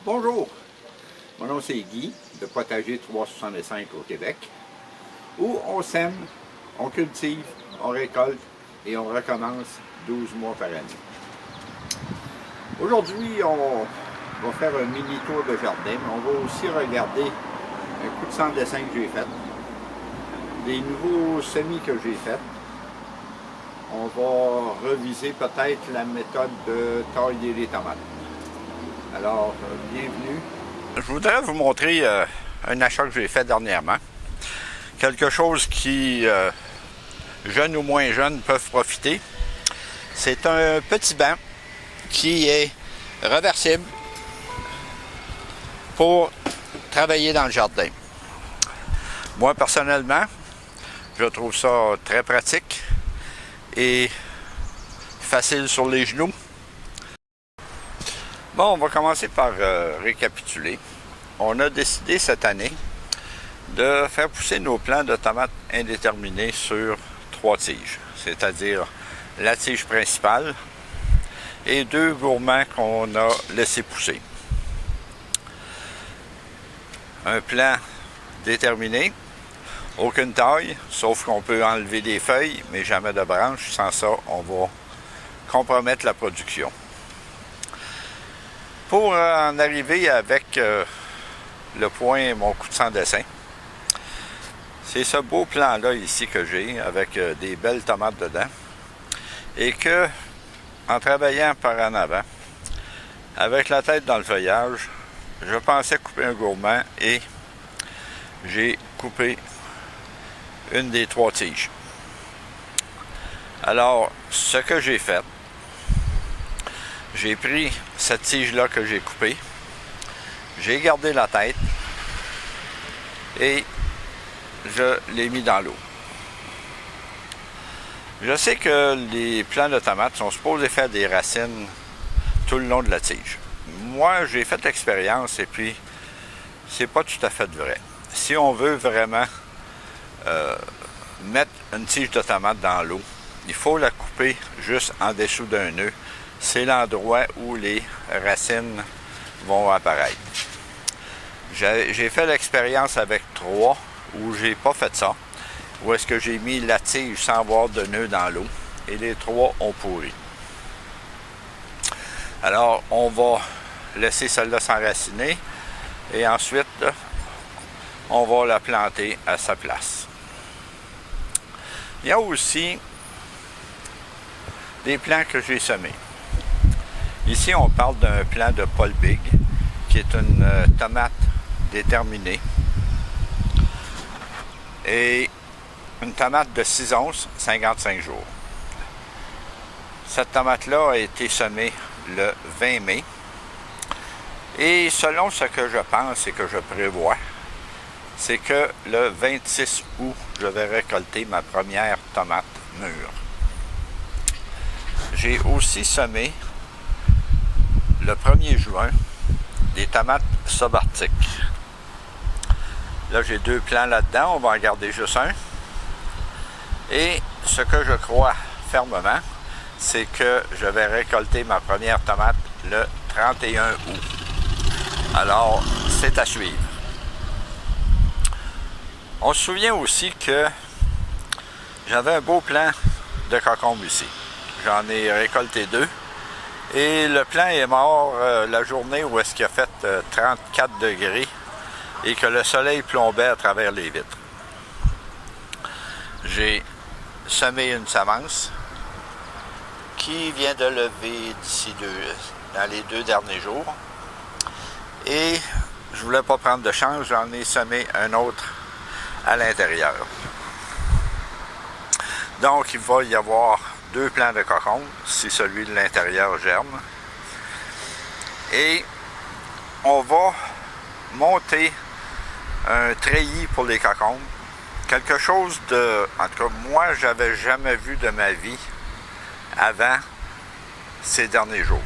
Bonjour, mon nom c'est Guy, de Potager 365 au Québec, où on sème, on cultive, on récolte et on recommence 12 mois par année. Aujourd'hui, on va faire un mini tour de jardin, mais on va aussi regarder un coup de 100 dessins que j'ai fait, des nouveaux semis que j'ai faits. On va reviser peut-être la méthode de tailler les tomates. Alors, bienvenue. Je voudrais vous montrer un achat que j'ai fait dernièrement. Quelque chose qui, jeunes ou moins jeunes, peuvent profiter. C'est un petit banc qui est reversible pour travailler dans le jardin. Moi, personnellement, je trouve ça très pratique et facile sur les genoux. Bon, on va commencer par récapituler. On a décidé cette année de faire pousser nos plants de tomates indéterminés sur 3 tiges, c'est-à-dire la tige principale et 2 gourmands qu'on a laissé pousser. Un plant déterminé, aucune taille, sauf qu'on peut enlever des feuilles, mais jamais de branches. Sans ça, on va compromettre la production. Pour en arriver avec le point mon coup de 100 dessin, c'est ce beau plan-là ici que j'ai, avec des belles tomates dedans, et que, en travaillant par en avant, avec la tête dans le feuillage, je pensais couper un gourmand et j'ai coupé une des 3 tiges. Alors, ce que j'ai fait, j'ai pris cette tige-là que j'ai coupée, j'ai gardé la tête et je l'ai mis dans l'eau. Je sais que les plants de tomates sont supposés faire des racines tout le long de la tige. Moi, j'ai fait l'expérience et puis c'est pas tout à fait vrai. Si on veut vraiment mettre une tige de tomate dans l'eau, il faut la couper juste en dessous d'un nœud. C'est l'endroit où les racines vont apparaître. J'ai fait l'expérience avec 3 où j'ai pas fait ça, où est-ce que j'ai mis la tige sans avoir de nœud dans l'eau et les 3 ont pourri. Alors on va laisser celle-là s'enraciner et ensuite on va la planter à sa place. Il y a aussi des plants que j'ai semés. Ici, on parle d'un plant de Paul Big, qui est une tomate déterminée. Et une tomate de 6 onces, 55 jours. Cette tomate-là a été semée le 20 mai. Et selon ce que je pense et que je prévois, c'est que le 26 août, je vais récolter ma première tomate mûre. J'ai aussi semé le 1er juin des tomates subarctiques. Là, j'ai 2 plants là-dedans, on va en garder juste un. Et ce que je crois fermement, c'est que je vais récolter ma première tomate le 31 août. Alors, c'est à suivre. On se souvient aussi que j'avais un beau plant de concombre ici. J'en ai récolté 2. Et le plant est mort la journée où est-ce qu'il a fait 34 degrés et que le soleil plombait à travers les vitres. J'ai semé une semence qui vient de lever d'ici dans les 2 derniers jours. Et je voulais pas prendre de chance, j'en ai semé un autre à l'intérieur. Donc il va y avoir 2 plants de concombre, si celui de l'intérieur germe. Et on va monter un treillis pour les concombres. Quelque chose de... En tout cas, moi, j'avais jamais vu de ma vie avant ces derniers jours.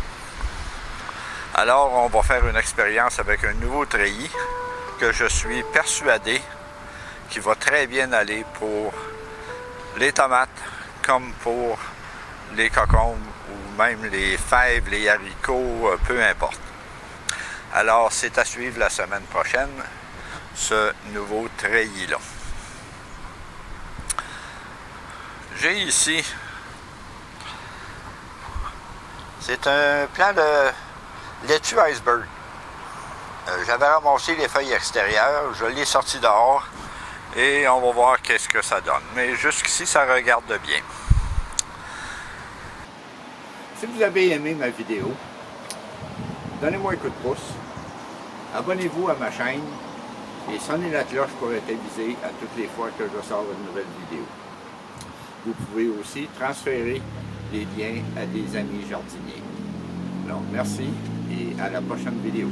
Alors, on va faire une expérience avec un nouveau treillis que je suis persuadé qui va très bien aller pour les tomates comme pour les concombres ou même les fèves, les haricots, peu importe. Alors, c'est à suivre la semaine prochaine, ce nouveau treillis-là. J'ai ici, c'est un plant de laitue iceberg. J'avais ramassé les feuilles extérieures, je l'ai sorti dehors et on va voir qu'est-ce que ça donne. Mais jusqu'ici, ça regarde bien. Si vous avez aimé ma vidéo, donnez-moi un coup de pouce, abonnez-vous à ma chaîne et sonnez la cloche pour être avisé à toutes les fois que je sors une nouvelle vidéo. Vous pouvez aussi transférer les liens à des amis jardiniers. Donc merci et à la prochaine vidéo.